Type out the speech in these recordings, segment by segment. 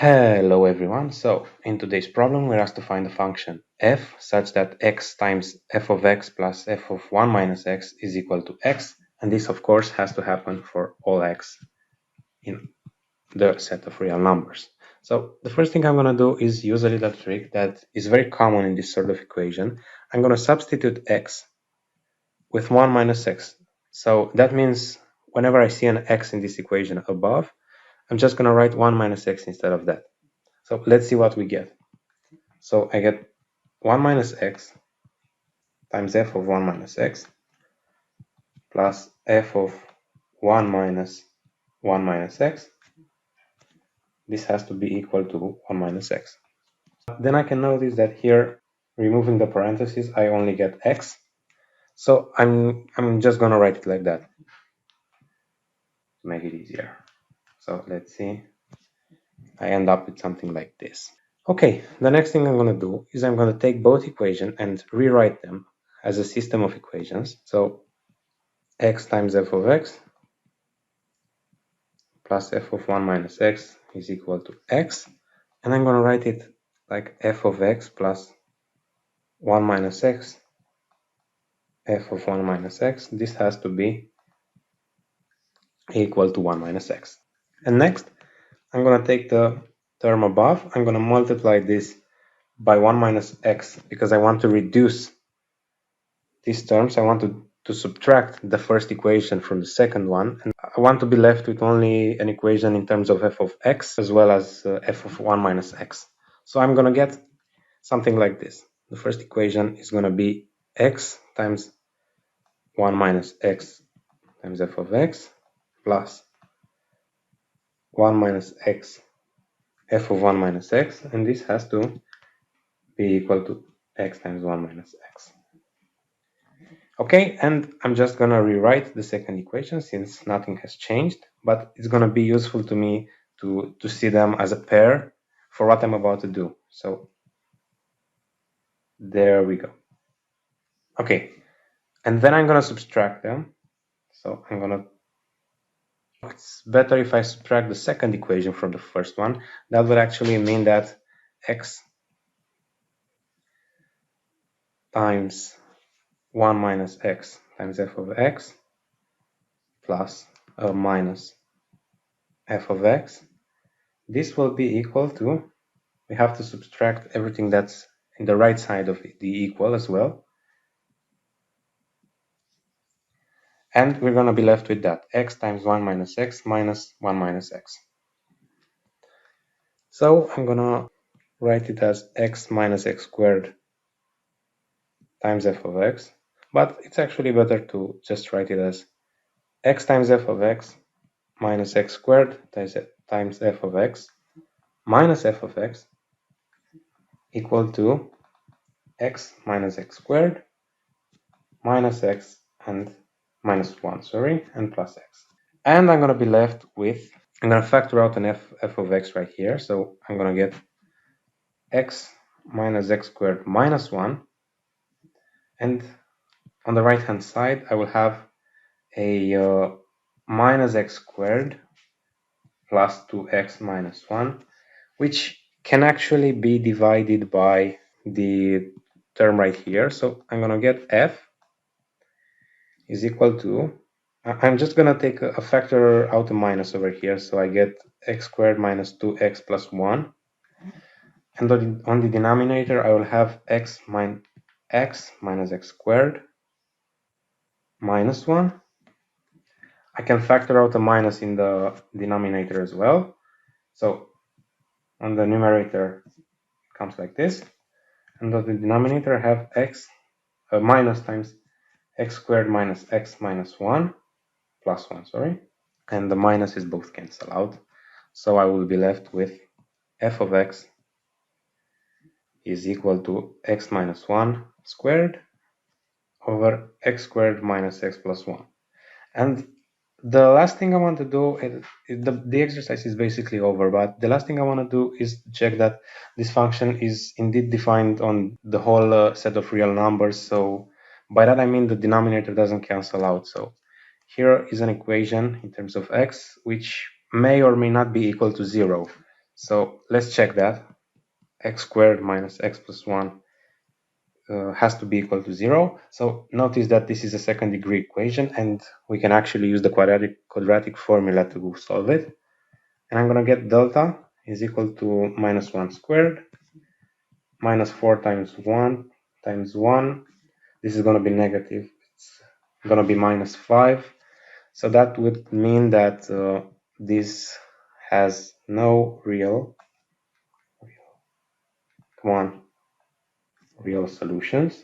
Hello everyone. So in today's problem we're asked to find the function f such that x times f of x plus f of 1 minus x is equal to x, and this of course has to happen for all x in the set of real numbers. So the first thing I'm going to do is use a little trick that is very common in this sort of equation. I'm going to substitute x with 1 minus x. So that means whenever I see an x in this equation above, I'm just going to write 1 minus x instead of that. So let's see what we get. So I get 1 minus x times f of 1 minus x plus f of 1 minus 1 minus x. This has to be equal to 1 minus x. Then I can notice that here, removing the parentheses, I only get x. So I'm just going to write it like that to make it easier. So let's see. I end up with something like this. Okay, the next thing I'm going to do is I'm going to take both equations and rewrite them as a system of equations. So x times f of x plus f of 1 minus x is equal to x, and I'm going to write it like f of x plus 1 minus x, f of 1 minus x. This has to be equal to 1 minus x. And next, I'm going to take the term above, I'm going to multiply this by 1 minus x because I want to reduce these terms. I want to subtract the first equation from the second one, and I want to be left with only an equation in terms of f of x as well as f of 1 minus x. So I'm going to get something like this. The first equation is going to be x times 1 minus x times f of x plus 1 minus x f of 1 minus x, and this has to be equal to x times 1 minus x. Okay, and I'm just going to rewrite the second equation since nothing has changed, but it's going to be useful to me to see them as a pair for what I'm about to do. So there we go. Okay, and then I'm going to subtract them. So it's better if I subtract the second equation from the first one. That would actually mean that x times 1 minus x times f of x plus minus f of x, this will be equal to, we have to subtract everything that's in the right side of the equal as well. And we're going to be left with that, x times 1 minus x minus 1 minus x. So I'm going to write it as x minus x squared times f of x, but it's actually better to just write it as x times f of x minus x squared times f of x minus f of x equal to x minus x squared minus x and minus 1, and plus x. And I'm going to be left with, I'm going to factor out an f of x right here. So I'm going to get x minus x squared minus 1. And on the right hand side, I will have a minus x squared plus 2x minus 1, which can actually be divided by the term right here. So I'm going to get f is equal to, I'm just going to take a factor out a minus over here. So I get x squared minus 2x plus 1. And on the denominator, I will have x minus x squared minus 1. I can factor out a minus in the denominator as well. So on the numerator, it comes like this. And on the denominator, I have x minus times x squared minus x minus 1 plus 1, and the minuses both cancel out. So I will be left with f of x is equal to x minus 1 squared over x squared minus x plus 1. And the last thing I want to do, the exercise is basically over, but the last thing I want to do is check that this function is indeed defined on the whole set of real numbers. So by that I mean the denominator doesn't cancel out. So here is an equation in terms of x which may or may not be equal to 0. So let's check that. X squared minus x plus 1 has to be equal to 0. So notice that this is a second degree equation, and we can actually use the quadratic formula to solve it. And I'm going to get delta is equal to minus 1 squared minus 4 times 1 times 1. This is going to be negative. It's going to be minus 5. So that would mean that this has no real solutions.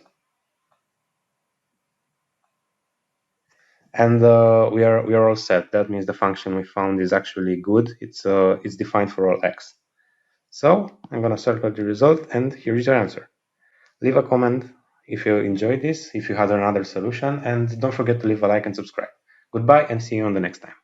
And we are all set. That means the function we found is actually good. It's defined for all x. So I'm going to circle the result, and here is your answer. Leave a comment if you enjoyed this, if you had another solution, and don't forget to leave a like and subscribe. Goodbye, and see you on the next time.